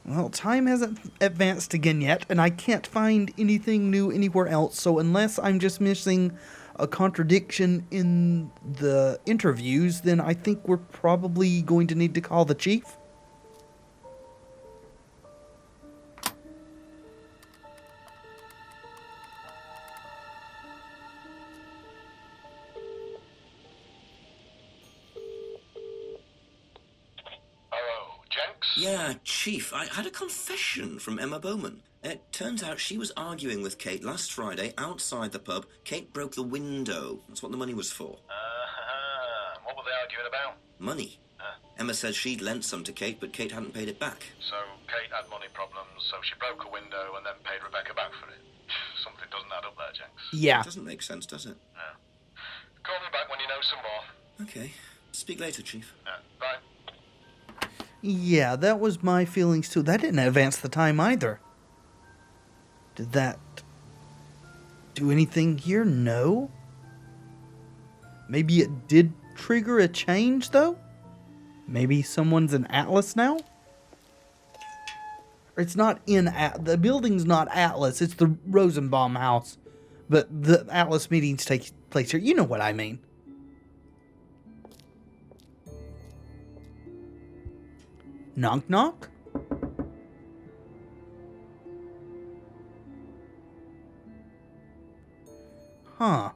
Well, time hasn't advanced again yet, and I can't find anything new anywhere else, so unless I'm just missing a contradiction in the interviews, then I think we're probably going to need to call the chief. Yeah, Chief, I had a confession from Emma Bowman. It turns out she was arguing with Kate last Friday outside the pub. Kate broke the window. That's what the money was for. What were they arguing about? Money. Emma says she'd lent some to Kate, but Kate hadn't paid it back. So Kate had money problems, so she broke a window and then paid Rebecca back for it. Something doesn't add up there, Jenks. Yeah. It doesn't make sense, does it? Yeah. Call me back when you know some more. Okay. Speak later, Chief. Yeah, bye. Yeah, that was my feelings too. That didn't advance the time either. Did that do anything here? No. Maybe it did trigger a change, though? Maybe someone's in Atlas now? Or it's not in the building's not Atlas, it's the Rosenbaum house. But the Atlas meetings take place here. You know what I mean. Knock knock? Huh.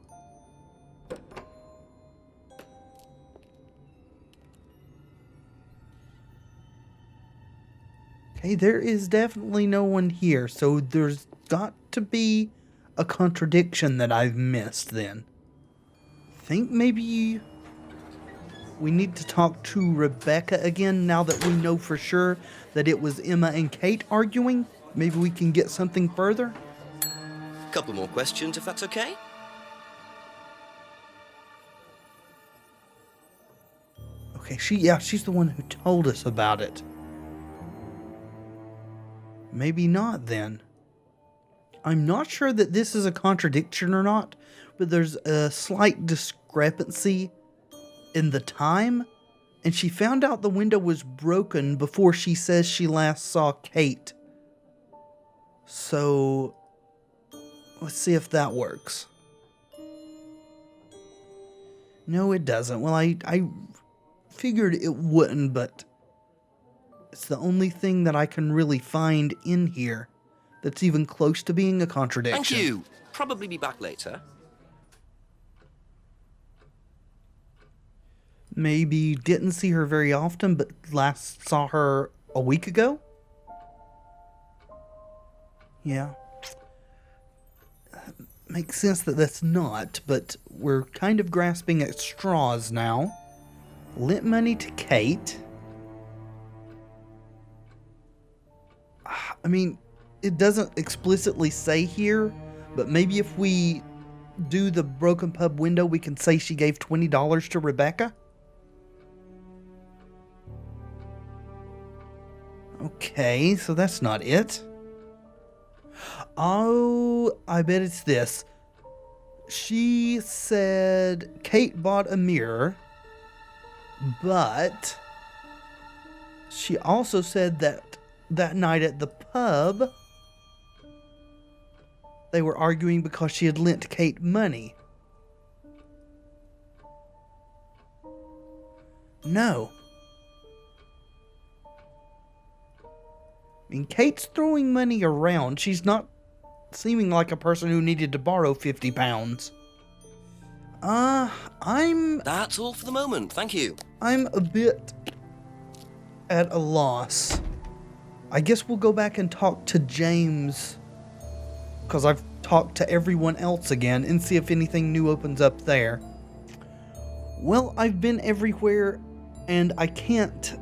Okay, there is definitely no one here, so there's got to be a contradiction that I've missed then. Think maybe we need to talk to Rebecca again now that we know for sure that it was Emma and Kate arguing. Maybe we can get something further. Couple more questions, if that's okay? Okay, she's the one who told us about it. Maybe not then. I'm not sure that this is a contradiction or not, but there's a slight discrepancy in the time, and she found out the window was broken before she says she last saw Kate. So, let's see if that works. No, it doesn't. Well, I figured it wouldn't, but it's the only thing that I can really find in here that's even close to being a contradiction. Thank you. Probably be back later. Maybe didn't see her very often, but last saw her a week ago? Yeah. Makes sense that that's not, but we're kind of grasping at straws now. Lent money to Kate. I mean, it doesn't explicitly say here, but maybe if we do the broken pub window, we can say she gave $20 to Rebecca? Okay, so that's not it. Oh, I bet it's this. She said Kate bought a mirror, but she also said that night at the pub, they were arguing because she had lent Kate money. No. I mean, Kate's throwing money around. She's not seeming like a person who needed to borrow 50 pounds. That's all for the moment, thank you. I'm a bit at a loss. I guess we'll go back and talk to James, because I've talked to everyone else again, and see if anything new opens up there. Well, I've been everywhere, and I can't...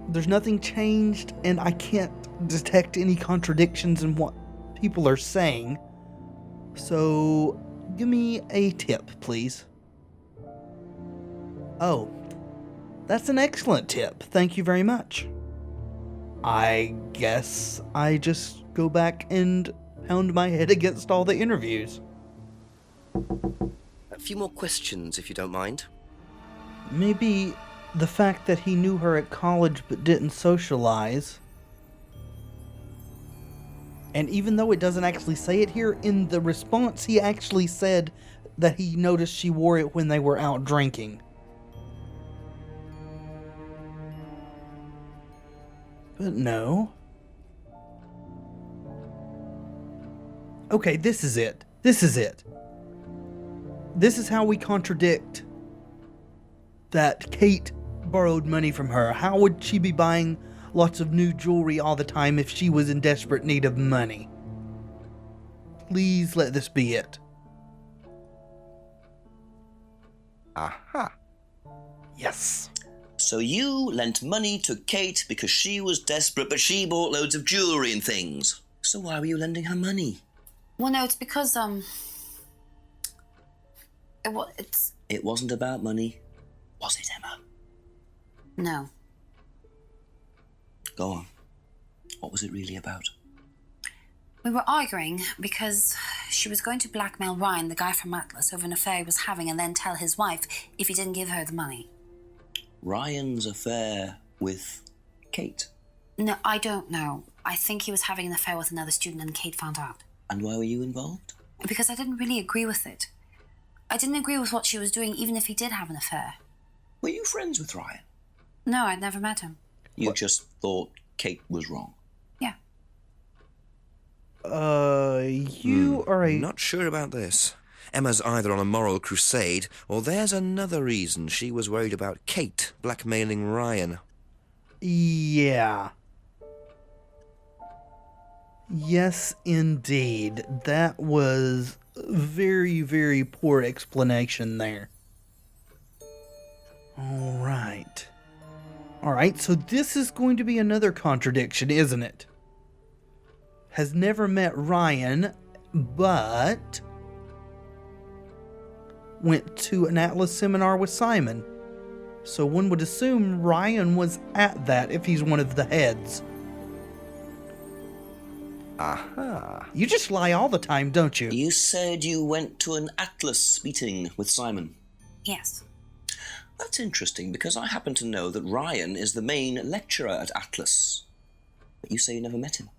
There's nothing changed, and I can't detect any contradictions in what people are saying. So, give me a tip, please. Oh, that's an excellent tip. Thank you very much. I guess I just go back and pound my head against all the interviews. A few more questions, if you don't mind. Maybe the fact that he knew her at college but didn't socialize. And even though it doesn't actually say it here, in the response he actually said that he noticed she wore it when they were out drinking. But no. Okay, this is it. This is it. This is how we contradict that Kate borrowed money from her. How would she be buying lots of new jewelry all the time if she was in desperate need of money? Please let this be it. Aha. Yes. So you lent money to Kate because she was desperate, but she bought loads of jewellery and things. So why were you lending her money? Well, no, it's because, It wasn't about money, was it, Emma? No. Go on. What was it really about? We were arguing because she was going to blackmail Ryan, the guy from Atlas, over an affair he was having, and then tell his wife if he didn't give her the money. Ryan's affair with Kate? No, I don't know. I think he was having an affair with another student and Kate found out. And why were you involved? Because I didn't really agree with it. I didn't agree with what she was doing, even if he did have an affair. Were you friends with Ryan? No, I'd never met him. You just thought Kate was wrong? Yeah. You are a... Not sure about this. Emma's either on a moral crusade, or there's another reason she was worried about Kate blackmailing Ryan. Yeah. Yes, indeed. That was very, very poor explanation there. Alright. Alright, so this is going to be another contradiction, isn't it? Has never met Ryan, but went to an Atlas seminar with Simon. So one would assume Ryan was at that if he's one of the heads. Aha. You just lie all the time, don't you? You said you went to an Atlas meeting with Simon. Yes. That's interesting, because I happen to know that Ryan is the main lecturer at Atlas. But you say you never met him.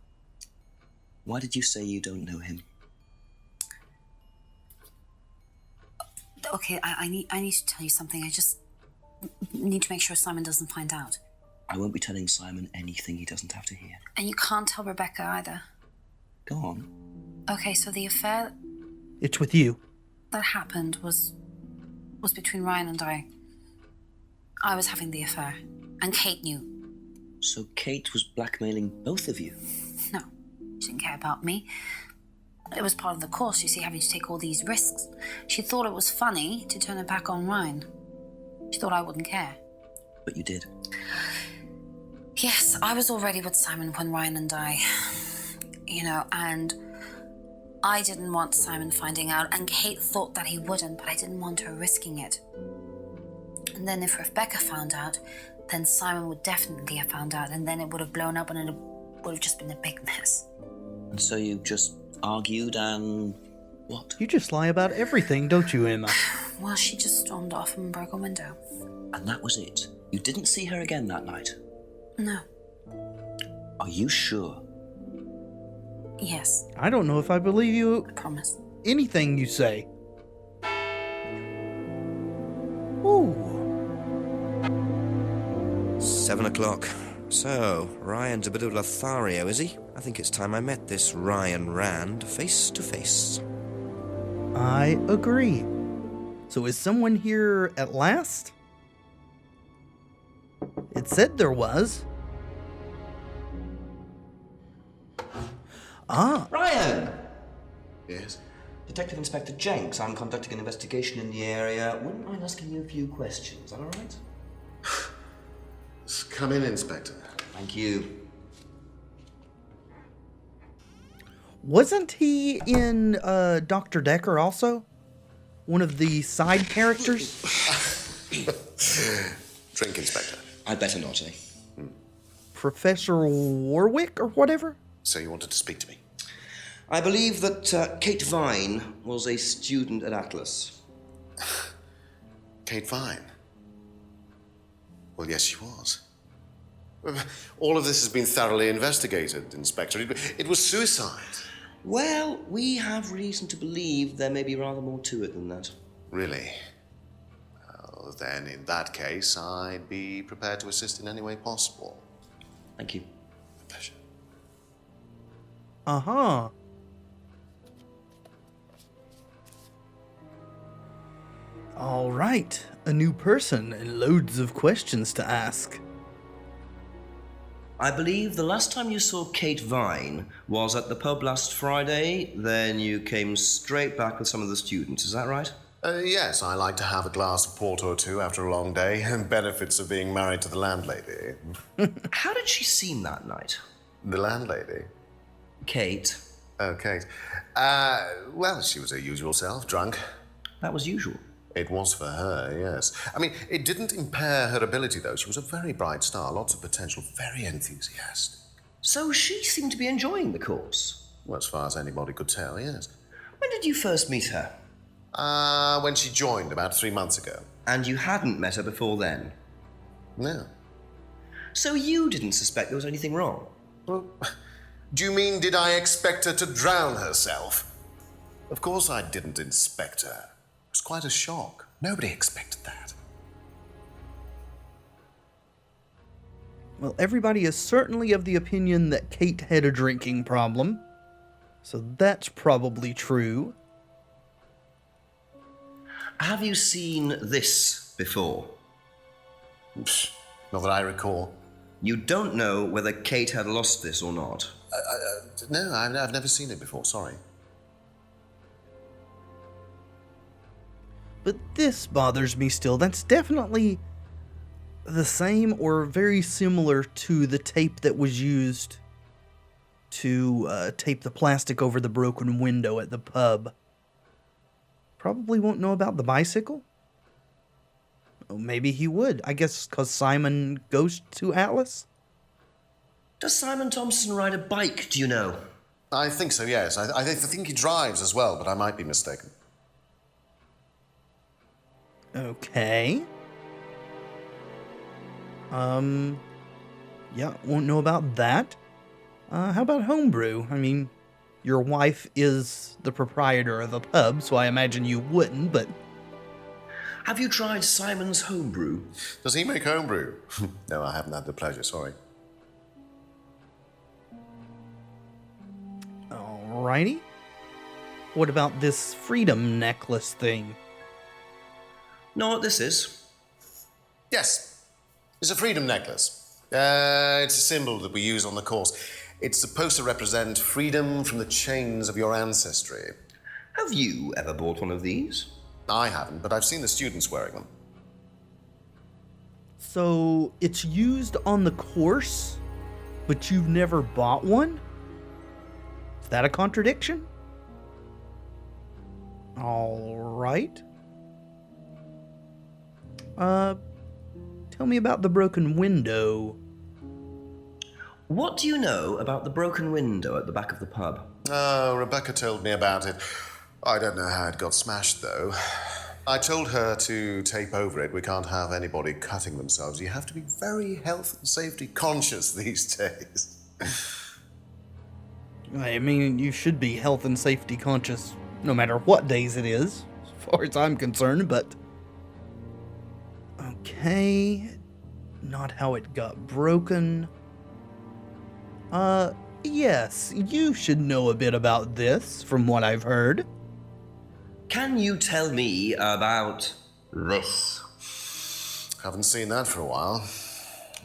Why did you say you don't know him? Okay, I need to tell you something. I just need to make sure Simon doesn't find out. I won't be telling Simon anything he doesn't have to hear. And you can't tell Rebecca either. Go on. Okay, so the affair It's with you. that happened was between Ryan and I. I was having the affair, and Kate knew. So Kate was blackmailing both of you? No, she didn't care about me. It was part of the course, you see, having to take all these risks. She thought it was funny to turn her back on Ryan. She thought I wouldn't care. But you did. Yes, I was already with Simon when Ryan and I, and I didn't want Simon finding out, and Kate thought that he wouldn't, but I didn't want her risking it. And then if Rebecca found out, then Simon would definitely have found out, and then it would have blown up and it would have just been a big mess. And so you just argued and what? You just lie about everything, don't you, Emma? Well, she just stormed off and broke a window. And that was it? You didn't see her again that night? No. Are you sure? Yes, I don't know if I believe you I promise. anything you say. Ooh. 7 o'clock. So, Ryan's a bit of Lothario, is he? I think it's time I met this Ryan Rand face to face. I agree. So is someone here at last? It said there was. Ah, Ryan! Yes? Detective Inspector Jenks. I'm conducting an investigation in the area. Wouldn't mind asking you a few questions, is that all right? Come in, Inspector. Thank you. wasn't he in Dr. Decker also? One of the side characters? Drink, Inspector. I'd better not, eh? Professor Warwick or whatever? So you wanted to speak to me? I believe that Kate Vine was a student at Atlas. Kate Vine? Well, yes, she was. All of this has been thoroughly investigated, Inspector. It was suicide. Well, we have reason to believe there may be rather more to it than that. Really? Well, then, in that case, I'd be prepared to assist in any way possible. Thank you. A pleasure. Uh-huh. All right. A new person and loads of questions to ask. I believe the last time you saw Kate Vine was at the pub last Friday, then you came straight back with some of the students, is that right? Yes, I like to have a glass of port or two after a long day, and benefits of being married to the landlady. How did she seem that night? The landlady? Kate. Oh, Kate. Well, she was her usual self, drunk. That was usual. It was for her, yes. I mean, it didn't impair her ability, though. She was a very bright star, lots of potential, very enthusiastic. So she seemed to be enjoying the course? Well, as far as anybody could tell, yes. When did you first meet her? When she joined about 3 months ago. And you hadn't met her before then? No. So you didn't suspect there was anything wrong? Well, do you mean did I expect her to drown herself? Of course I didn't inspect her. It was quite a shock. Nobody expected that. Well, everybody is certainly of the opinion that Kate had a drinking problem. So that's probably true. Have you seen this before? Not that I recall. You don't know whether Kate had lost this or not? No, I've never seen it before, sorry. But this bothers me still. That's definitely the same or very similar to the tape that was used to tape the plastic over the broken window at the pub. Probably won't know about the bicycle. Oh, maybe he would. I guess because Simon goes to Atlas? Does Simon Thompson ride a bike, do you know? I think so, yes. I think he drives as well, but I might be mistaken. Okay. Yeah, won't know about that. How about Homebrew? I mean, your wife is the proprietor of the pub, so I imagine you wouldn't, but... Have you tried Simon's Homebrew? Does he make homebrew? No, I haven't had the pleasure, sorry. Alrighty. What about this freedom necklace thing? Know what this is? Yes, it's a freedom necklace. It's a symbol that we use on the course. It's supposed to represent freedom from the chains of your ancestry. Have you ever bought one of these? I haven't, but I've seen the students wearing them. So, it's used on the course, but you've never bought one? Is that a contradiction? Alright. Tell me about the broken window. What do you know about the broken window at the back of the pub? Oh, Rebecca told me about it. I don't know how it got smashed, though. I told her to tape over it. We can't have anybody cutting themselves. You have to be very health and safety conscious these days. I mean, you should be health and safety conscious no matter what days it is, as far as I'm concerned, but... Okay... Not how it got broken. Yes, you should know a bit about this, from what I've heard. Can you tell me about this? Haven't seen that for a while.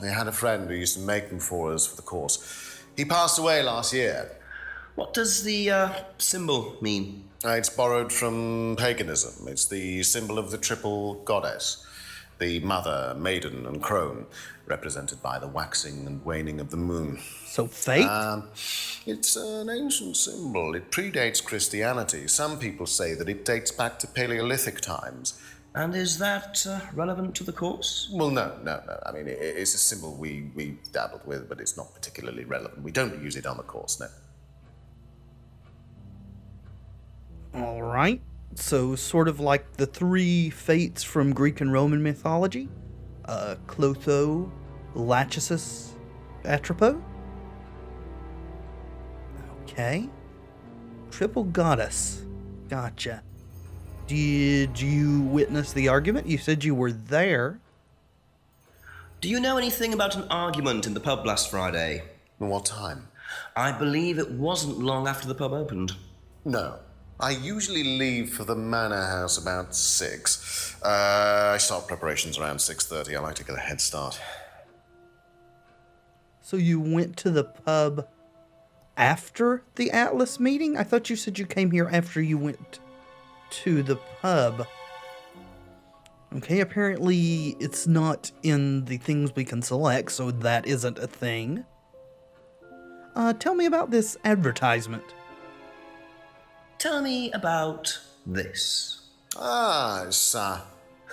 We had a friend who used to make them for us for the course. He passed away last year. What does the symbol mean? It's borrowed from paganism. It's the symbol of the triple goddess. The mother, maiden, and crone, represented by the waxing and waning of the moon. So fate? It's an ancient symbol. It predates Christianity. Some people say that it dates back to Paleolithic times. And is that relevant to the course? Well, no. I mean, it's a symbol we dabbled with, but it's not particularly relevant. We don't use it on the course, no. Alright. So, sort of like the three fates from Greek and Roman mythology? Clotho, Lachesis, Atropos? Okay. Triple Goddess. Gotcha. Did you witness the argument? You said you were there. Do you know anything about an argument in the pub last Friday? What time? I believe it wasn't long after the pub opened. No. I usually leave for the manor house about 6. I start preparations around 6:30. I like to get a head start. So you went to the pub after the Atlas meeting? I thought you said you came here after you went to the pub. Okay, apparently it's not in the things we can select, so that isn't a thing. Tell me about this advertisement. Tell me about this. It's the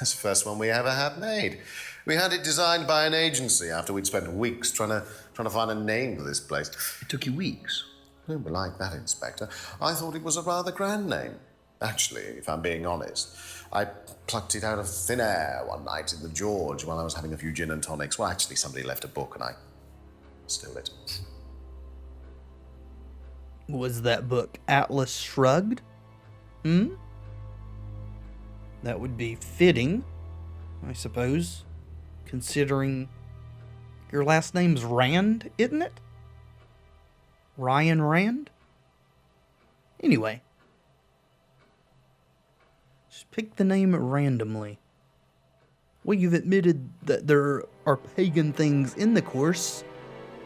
first one we ever had made. We had it designed by an agency after we'd spent weeks trying to find a name for this place. It took you weeks. Don't be like that, Inspector. I thought it was a rather grand name. Actually, if I'm being honest, I plucked it out of thin air one night in the George while I was having a few gin and tonics. Well, actually, somebody left a book and I stole it. Was that book Atlas Shrugged? That would be fitting, I suppose, considering your last name's Rand, isn't it? Ryan Rand? Anyway. Just pick the name randomly. Well, you've admitted that there are pagan things in the course.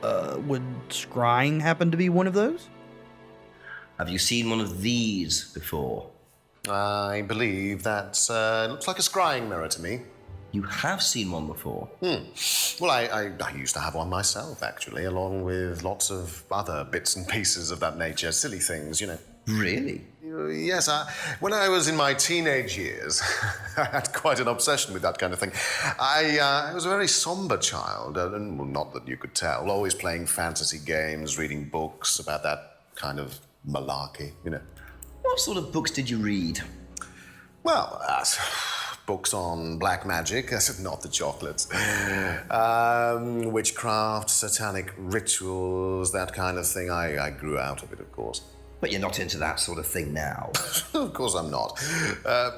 Would scrying happen to be one of those? Have you seen one of these before? I believe that looks like a scrying mirror to me. You have seen one before? Well, I used to have one myself, actually, along with lots of other bits and pieces of that nature. Silly things, you know. Really? Yes, when I was in my teenage years, I had quite an obsession with that kind of thing. I was a very somber child, and well, not that you could tell, always playing fantasy games, reading books about that kind of malarkey, you know. What sort of books did you read? Well, books on black magic, not the chocolates, witchcraft, satanic rituals, that kind of thing. I grew out of it, of course. But you're not into that sort of thing now. Of course I'm not. I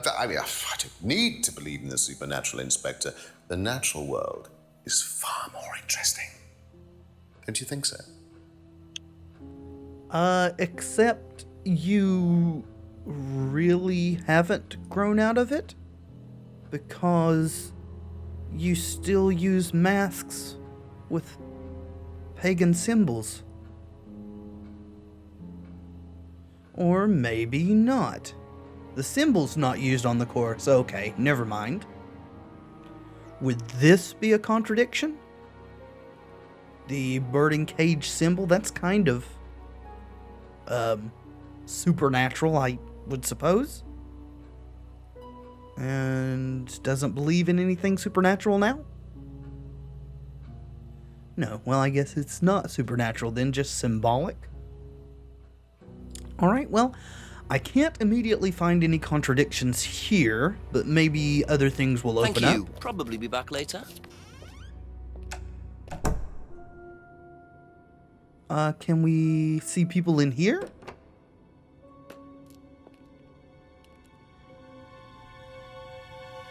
don't need to believe in the supernatural, Inspector. The natural world is far more interesting. Don't you think so? Except you really haven't grown out of it? Because you still use masks with pagan symbols. Or maybe not. The symbol's not used on the course. Okay, never mind. Would this be a contradiction? The birding cage symbol, that's kind of supernatural, I would suppose. And doesn't believe in anything supernatural now? No, well, I guess it's not supernatural then, just symbolic. Alright, well, I can't immediately find any contradictions here, but maybe other things will open up. Thank you. Probably be back later. Can we see people in here?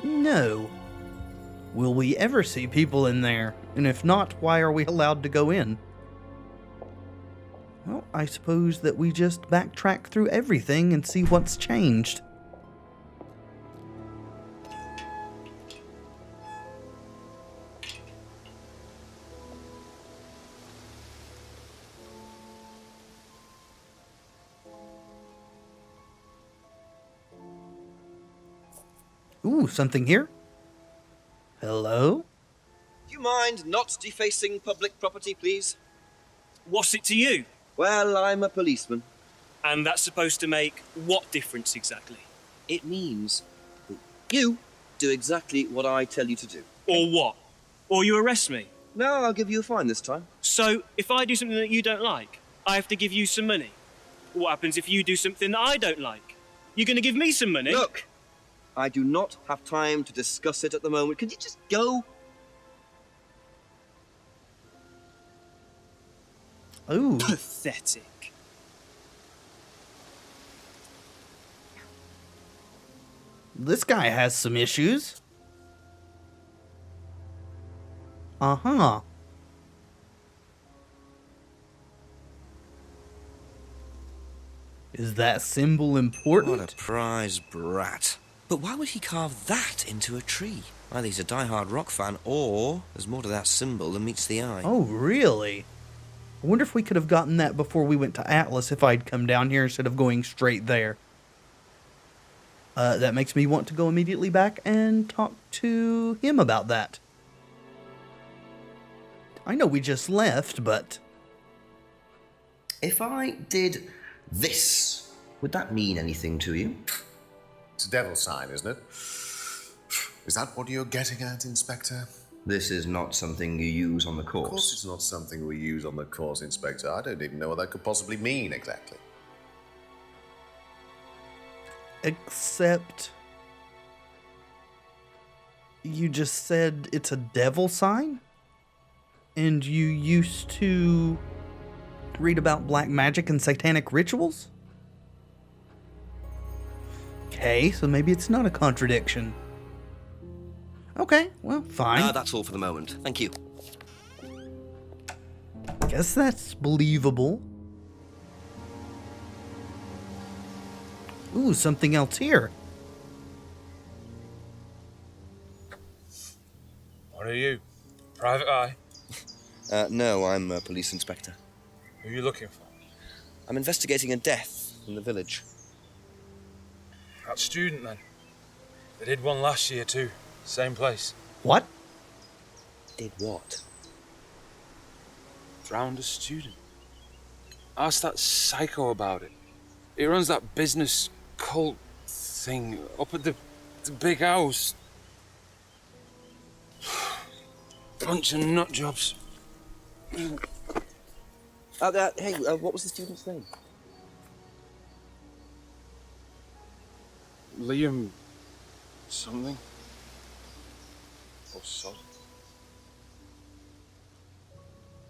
No. Will we ever see people in there? And if not, why are we allowed to go in? Well, I suppose that we just backtrack through everything and see what's changed. Ooh, something here? Hello? Do you mind not defacing public property, please? What's it to you? Well, I'm a policeman. And that's supposed to make what difference exactly? It means that you do exactly what I tell you to do. Or what? Or you arrest me? No, I'll give you a fine this time. So, if I do something that you don't like, I have to give you some money? What happens if you do something that I don't like? You're going to give me some money? Look, I do not have time to discuss it at the moment. Can you just go? Ooh. Pathetic. This guy has some issues. Uh-huh. Is that symbol important? What a prize brat. But why would he carve that into a tree? Either he's a die-hard rock fan, or there's more to that symbol than meets the eye. Oh, really? I wonder if we could have gotten that before we went to Atlas if I'd come down here instead of going straight there. That makes me want to go immediately back and talk to him about that. I know we just left, but... If I did this, would that mean anything to you? It's a devil sign, isn't it? Is that what you're getting at, Inspector? This is not something you use on the course. Of course it's not something we use on the course, Inspector. I don't even know what that could possibly mean exactly. Except... you just said it's a devil sign? And you used to read about black magic and satanic rituals? Okay, so maybe it's not a contradiction. Okay, well, fine. That's all for the moment. Thank you. Guess that's believable. Ooh, something else here. What are you? Private eye? No, I'm a police inspector. Who are you looking for? I'm investigating a death in the village. That student, then. They did one last year, too. Same place. What? Did what? Drowned a student. Ask that psycho about it. He runs that business cult thing up at the big house. Bunch of nut jobs. Hey, what was the student's name? Liam... something? Or sod?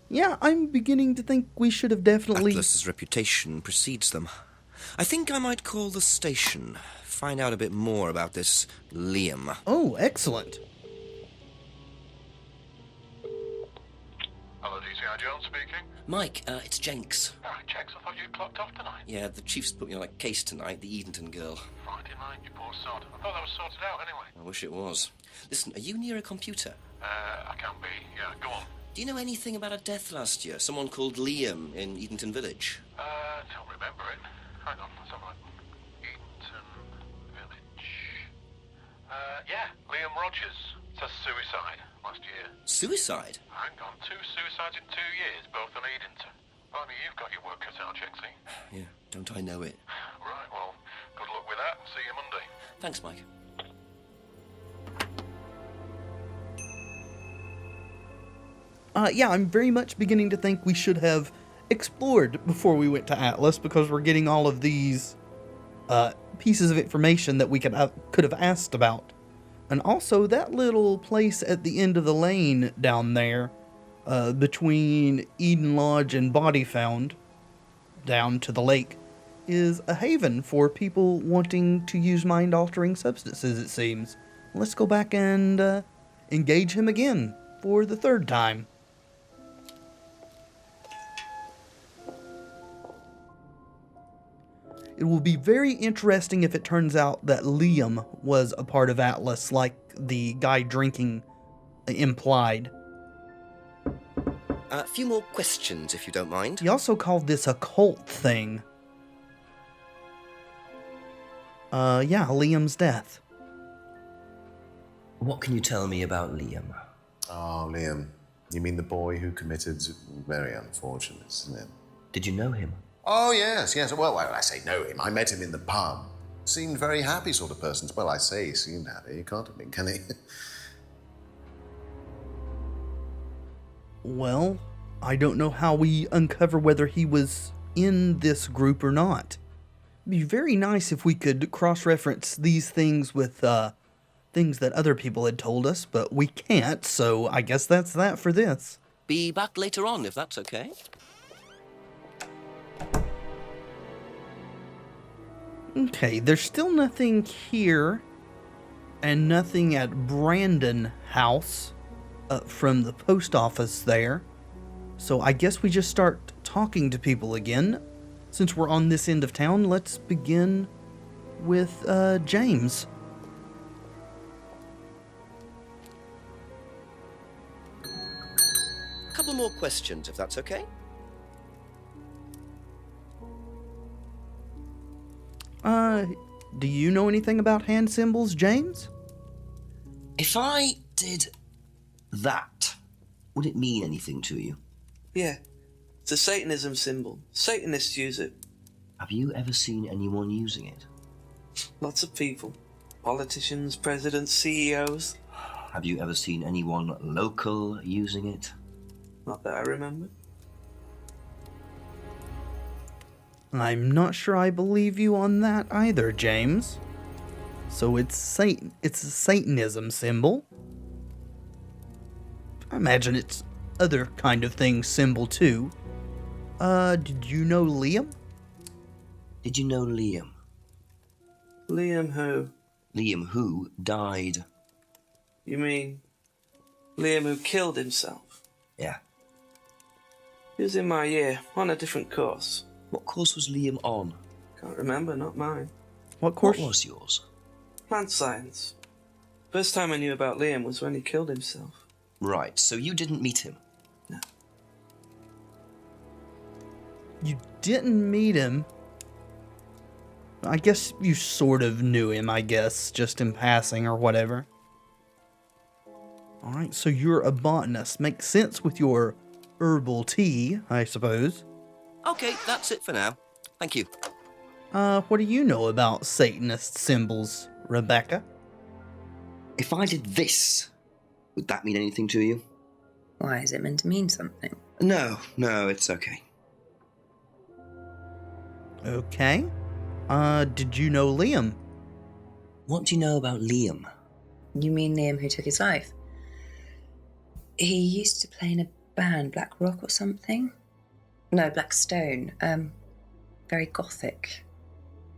Yeah, I'm beginning to think we should have definitely... Atlas's reputation precedes them. I think I might call the station, find out a bit more about this Liam. Oh, excellent. Hello, DCI Jones speaking. Mike, it's Jenks. Ah, Jenks, I thought you'd clocked off tonight. Yeah, the chief's put me on a case tonight, the Edenton girl. Friday night, you poor sod. I thought that was sorted out anyway. I wish it was. Listen, are you near a computer? I can be. Yeah, go on. Do you know anything about a death last year? Someone called Liam in Edenton Village? Don't remember it. Hang on, let's have a look. Edenton Village. Yeah, Liam Rogers. Says suicide last year. Suicide? Hang on, 2 suicides in 2 years, both on Edenton. I mean, you've got your work cut out, Jenksy. Yeah, don't I know it. Right, well, good luck with that. See you Monday. Thanks, Mike. Yeah, I'm very much beginning to think we should have explored before we went to Atlas, because we're getting all of these pieces of information that we could have asked about. And also, that little place at the end of the lane down there, between Eden Lodge and Body Found, down to the lake, is a haven for people wanting to use mind-altering substances, it seems. Let's go back and engage him again for the third time. It will be very interesting if it turns out that Liam was a part of Atlas, like the guy drinking implied. A few more questions, if you don't mind. He also called this a cult thing. Yeah, Liam's death. What can you tell me about Liam? Oh, Liam. You mean the boy who committed... very unfortunate, isn't it? Did you know him? Oh, yes. Well, when I say know him, I met him in the pub. Seemed very happy sort of person. Well, I say he seemed happy. He can't have been, can he? Well, I don't know how we uncover whether he was in this group or not. It'd be very nice if we could cross-reference these things with things that other people had told us, but we can't, so I guess that's that for this. Be back later on, if that's okay. Okay, there's still nothing here, and nothing at Brandon House from the post office there. So I guess we just start talking to people again. Since we're on this end of town, let's begin with James. A couple more questions, if that's okay. Do you know anything about hand symbols, James? If I did that, would it mean anything to you? Yeah, it's a Satanism symbol. Satanists use it. Have you ever seen anyone using it? Lots of people. Politicians, presidents, CEOs. Have you ever seen anyone local using it? Not that I remember. I'm not sure I believe you on that either, James. So it's Satan. It's a Satanism symbol. I imagine it's other kind of thing symbol too. Did you know Liam? Did you know Liam? Liam who? Liam who died. You mean Liam who killed himself? Yeah. He was in my year, on a different course. What course was Liam on? Can't remember, not mine. What course? What was yours? Plant science. First time I knew about Liam was when he killed himself. Right, so you didn't meet him? No. You didn't meet him. I guess you sort of knew him, I guess, just in passing or whatever. Alright, so you're a botanist. Makes sense with your herbal tea, I suppose. Okay, that's it for now. Thank you. What do you know about Satanist symbols, Rebecca? If I did this, would that mean anything to you? Why, is it meant to mean something? No, it's okay. Okay. Did you know Liam? What do you know about Liam? You mean Liam who took his life? He used to play in a band, Black Rock or something? No, Black Stone. Very gothic.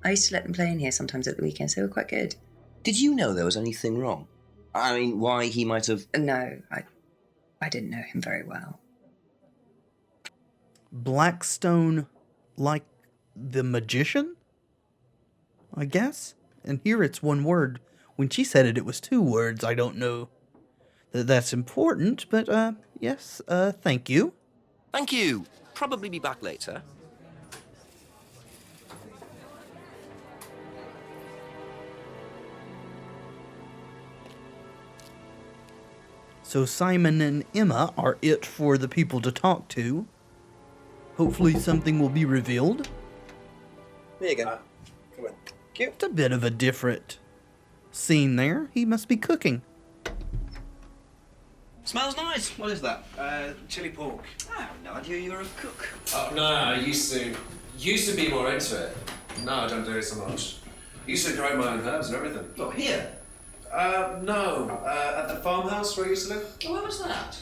I used to let them play in here sometimes at the weekends. They were quite good. Did you know there was anything wrong? I mean, why he might have... No, I didn't know him very well. Blackstone, like the magician? I guess? And here it's one word. When she said it, it was two words. I don't know that that's important, but, yes, thank you. Thank you. Probably be back later. So Simon and Emma are it for the people to talk to. Hopefully something will be revealed. There you go. Come on. It's a bit of a different scene there. He must be cooking. Smells nice. What is that? Chili pork. I have no idea you're a cook. Oh, no, I used to be more into it. No, I don't do it so much. Used to grow my own herbs and everything. Oh, here? No, at the farmhouse where I used to live. Oh, where was that?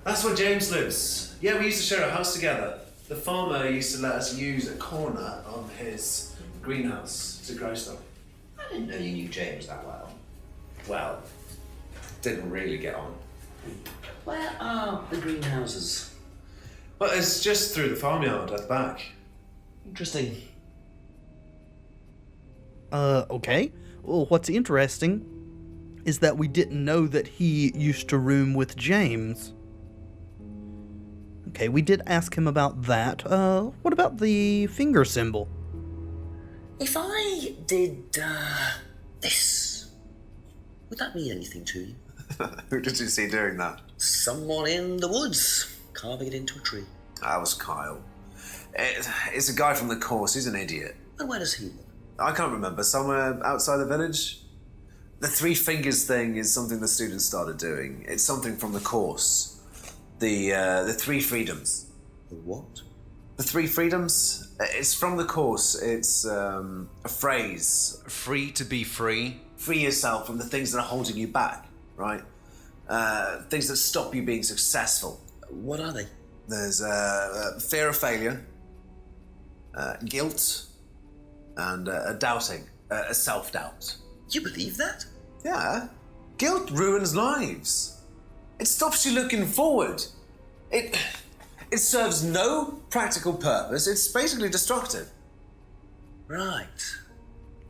That's where James lives. Yeah, we used to share a house together. The farmer used to let us use a corner on his greenhouse to grow stuff. I didn't know you knew James that well. Well, didn't really get on. Where are the greenhouses? Well, it's just through the farmyard at the back. Interesting. Okay. Well, what's interesting is that we didn't know that he used to room with James. Okay, we did ask him about that. What about the finger symbol? If I did, this, would that mean anything to you? Who did you see doing that? Someone in the woods, carving it into a tree. That was Kyle. It's a guy from the course. He's an idiot. And where does he live? I can't remember. Somewhere outside the village? The three fingers thing is something the students started doing. It's something from the course. The three freedoms. The what? The three freedoms? It's from the course. It's a phrase. Free to be free. Free yourself from the things that are holding you back, right? Things that stop you being successful. What are they? There's fear of failure, guilt, and a doubting, a self-doubt. You believe that? Yeah. Guilt ruins lives. It stops you looking forward. It serves no practical purpose. It's basically destructive. Right.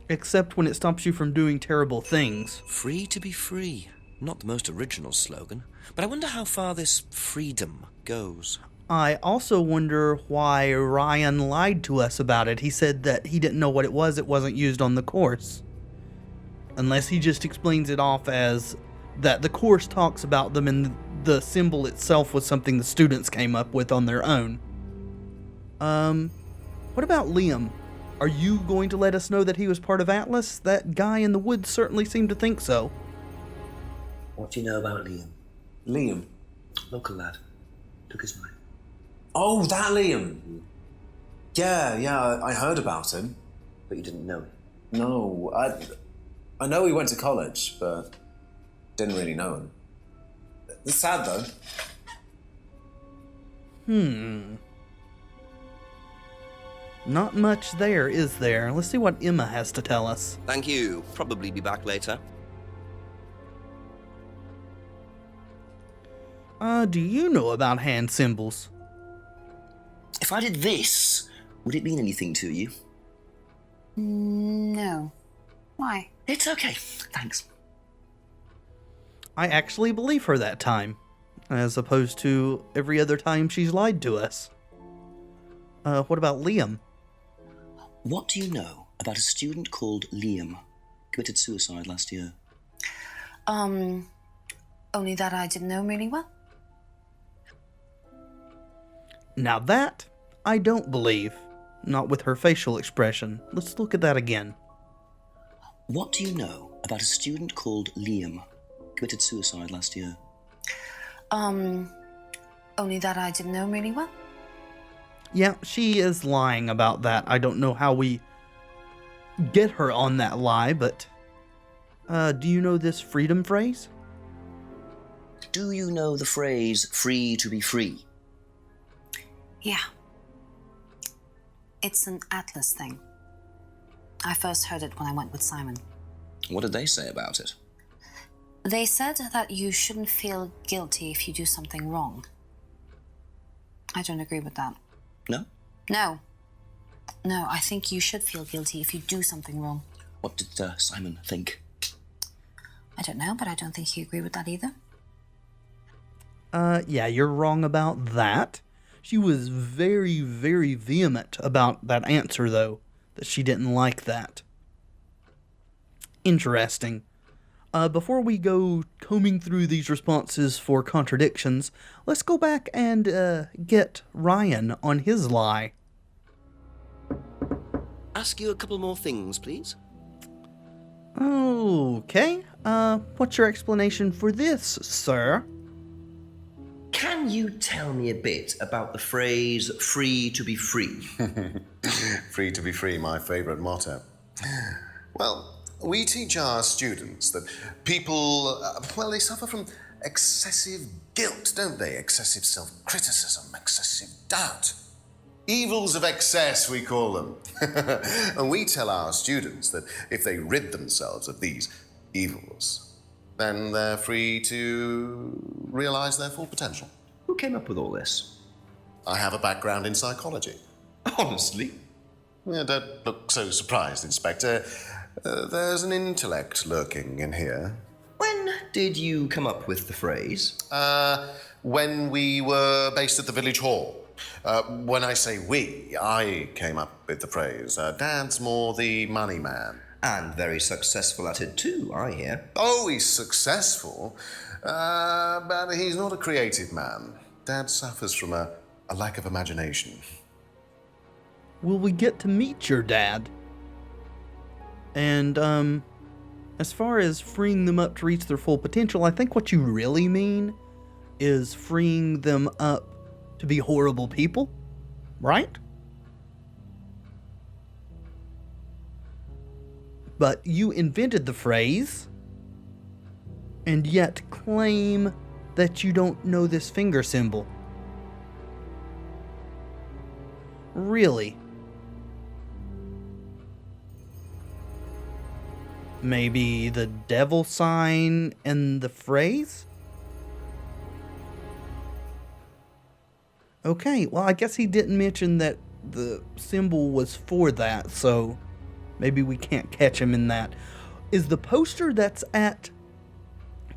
Except when it stops you from doing terrible things. Free to be free. Not the most original slogan, but I wonder how far this freedom goes. I also wonder why Ryan lied to us about it. He said that he didn't know what it wasn't used on the course. Unless he just explains it off as that the course talks about them and the symbol itself was something the students came up with on their own. What about Liam? Are you going to let us know that he was part of Atlas? That guy in the woods certainly seemed to think so. What do you know about Liam? Liam? Local lad. Took his money. Oh, that Liam. Yeah, I heard about him. But you didn't know him? No, I know he went to college, but didn't really know him. It's sad, though. Not much there, is there? Let's see what Emma has to tell us. Thank you. Probably be back later. Do you know about hand symbols? If I did this, would it mean anything to you? No. Why? It's okay. Thanks. I actually believe her that time, as opposed to every other time she's lied to us. What about Liam? What do you know about a student called Liam? Committed suicide last year. Only that I didn't know him really well. Now that, I don't believe. Not with her facial expression. Let's look at that again. What do you know about a student called Liam? Committed suicide last year. Only that I didn't know him really well. Yeah, she is lying about that. I don't know how we get her on that lie, but... do you know this freedom phrase? Do you know the phrase, free to be free? Yeah. It's an Atlas thing. I first heard it when I went with Simon. What did they say about it? They said that you shouldn't feel guilty if you do something wrong. I don't agree with that. No? No. No, I think you should feel guilty if you do something wrong. What did Simon think? I don't know, but I don't think he agreed with that either. Yeah, you're wrong about that. She was very, very vehement about that answer, though, that she didn't like that. Interesting. Before we go combing through these responses for contradictions, let's go back and get Ryan on his lie. Ask you a couple more things, please. Okay. What's your explanation for this, sir? Can you tell me a bit about the phrase, free to be free? Free to be free, my favourite motto. Well, we teach our students that people, they suffer from excessive guilt, don't they? Excessive self-criticism, excessive doubt. Evils of excess, we call them. And we tell our students that if they rid themselves of these evils, then they're free to realise their full potential. Who came up with all this? I have a background in psychology. Honestly? Yeah, don't look so surprised, Inspector. There's an intellect lurking in here. When did you come up with the phrase? When we were based at the village hall. When I say we, I came up with the phrase. Dad's more the money man. And very successful at it too, I hear. Oh, he's successful, but he's not a creative man. Dad suffers from a lack of imagination. Will we get to meet your dad? And, as far as freeing them up to reach their full potential, I think what you really mean is freeing them up to be horrible people, right? But you invented the phrase, and yet claim that you don't know this finger symbol. Really? Maybe the devil sign and the phrase? Okay, well, I guess he didn't mention that the symbol was for that, so maybe we can't catch him in that. Is the poster that's at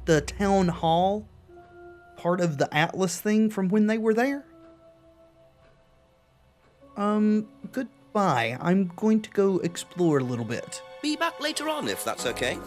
the town hall part of the Atlas thing from when they were there? Goodbye. I'm going to go explore a little bit. Be back later on if that's okay.